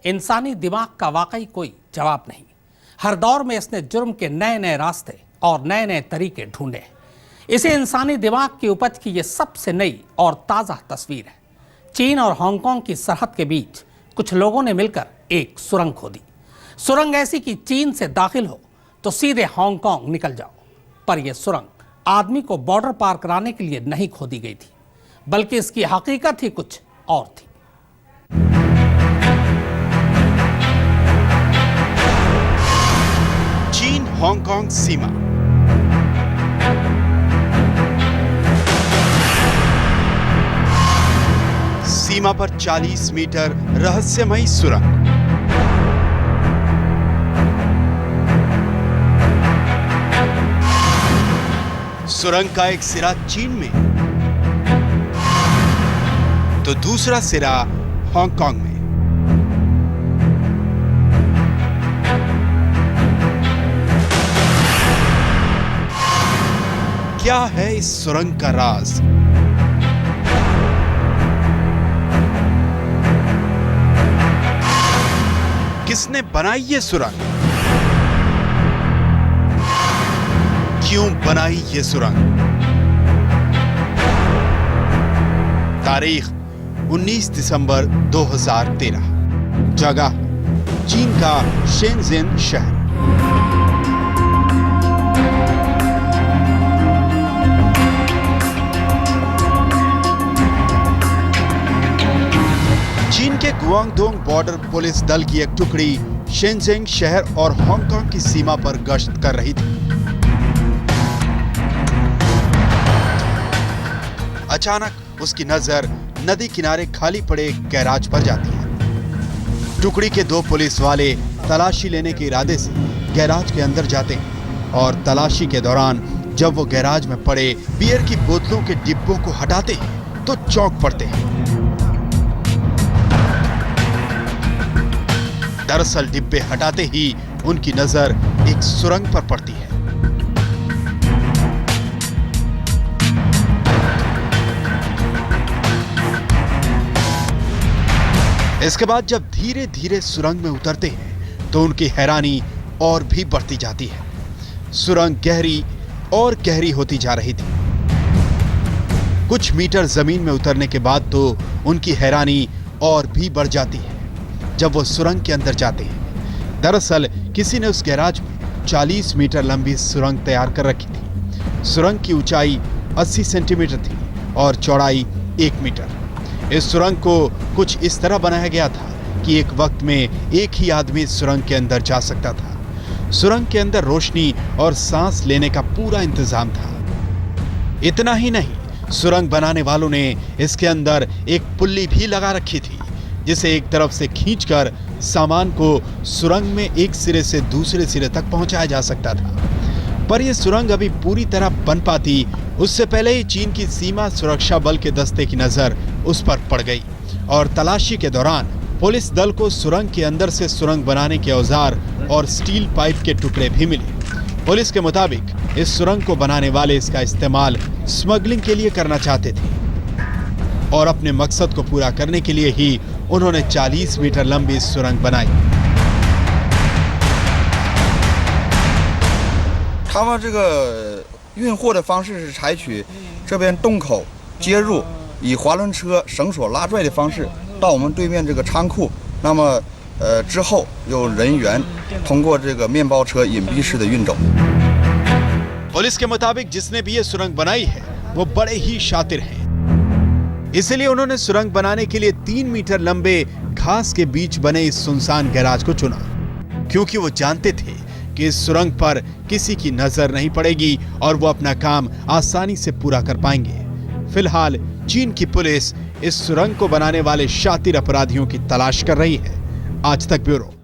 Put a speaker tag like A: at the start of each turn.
A: इंसानी दिमाग का वाकई कोई जवाब नहीं। हर दौर में इसने जुर्म के नए नए रास्ते और नए नए तरीके ढूंढे। इसे इंसानी दिमाग की उपज की यह सबसे नई और ताज़ा तस्वीर है। चीन और हांगकांग की सरहद के बीच कुछ लोगों ने मिलकर एक सुरंग खोदी। सुरंग ऐसी कि चीन से दाखिल हो तो सीधे हांगकांग निकल जाओ। पर यह सुरंग आदमी को बॉर्डर पार कराने के लिए नहीं खोदी गई थी, बल्कि इसकी हकीकत ही कुछ और थी।
B: चीन हांगकांग सीमा। सीमा पर 40 मीटर रहस्यमयी सुरंग। सुरंग का एक सिरा चीन में तो दूसरा सिरा हांगकांग में। क्या है इस सुरंग का राज? किसने बनाई ये सुरंग? क्यों बनाई ये सुरंग? तारीख 19 दिसंबर 2013। जगह चीन का शेनज़ेन शहर। चीन के गुआंगडोंग बॉर्डर पुलिस दल की एक टुकड़ी शेनज़ेन शहर और हांगकांग की सीमा पर गश्त कर रही थी। अचानक उसकी नजर नदी किनारे खाली पड़े एक गैराज पर जाती है। टुकड़ी के 2 पुलिस वाले तलाशी लेने के इरादे से गैराज के अंदर जाते हैं और तलाशी के दौरान जब वो गैराज में पड़े बियर की बोतलों के डिब्बों को हटाते हैं तो चौंक पड़ते हैं। दरअसल डिब्बे हटाते ही उनकी नजर एक सुरंग पर पड़ती है। इसके बाद जब धीरे धीरे सुरंग में उतरते हैं तो उनकी हैरानी और भी बढ़ती जाती है। सुरंग गहरी और गहरी होती जा रही थी। कुछ मीटर जमीन में उतरने के बाद तो उनकी हैरानी और भी बढ़ जाती है जब वो सुरंग के अंदर जाते हैं। दरअसल किसी ने उस गैराज में 40 मीटर लंबी सुरंग तैयार कर रखी थी। सुरंग की ऊंचाई 80 सेंटीमीटर थी और चौड़ाई 1 मीटर। इस सुरंग को कुछ इस तरह बनाया गया था कि एक वक्त में एक ही आदमी इस सुरंग के अंदर जा सकता था। सुरंग के अंदर रोशनी और सांस लेने का पूरा इंतजाम था। इतना ही नहीं, सुरंग बनाने वालों ने इसके अंदर एक पुल्ली भी लगा रखी थी जिसे एक तरफ से खींचकर सामान को सुरंग में एक सिरे से दूसरे सिरे तक पहुंचाया जा सकता था। पर यह सुरंग अभी पूरी तरह बन पाती उससे पहले ही चीन की सीमा सुरक्षा बल के दस्ते की नजर उस पर पड़ गई और तलाशी के दौरान पुलिस दल को सुरंग के अंदर से सुरंग बनाने के औजार और स्टील पाइप के टुकड़े भी मिले। पुलिस के मुताबिक इस सुरंग को बनाने वाले इसका इस्तेमाल स्मगलिंग के लिए करना चाहते थे और अपने मकसद को पूरा करने के लिए ही उन्होंने 40 मीटर लंबी सुरंग बनाई।
C: 他们这个运货的方式是采取这边洞口接入，以滑轮车绳索拉拽的方式到我们对面这个仓库。那么之后有人员通过这个面包车隐蔽式的运走。
B: पुलिस के मुताबिक जिसने भी ये सुरंग बनाई है वो बड़े ही शातिर हैं। इसलिए उन्होंने सुरंग बनाने के लिए 3 मीटर लंबे घास के बीच बने इस सुनसान गैराज को चुना, क्योंकि वो जानते थे कि इस सुरंग पर किसी की नजर नहीं पड़ेगी और वो अपना काम आसानी से पूरा कर पाएंगे। फिलहाल चीन की पुलिस इस सुरंग को बनाने वाले शातिर अपराधियों की तलाश कर रही है। आज तक ब्यूरो।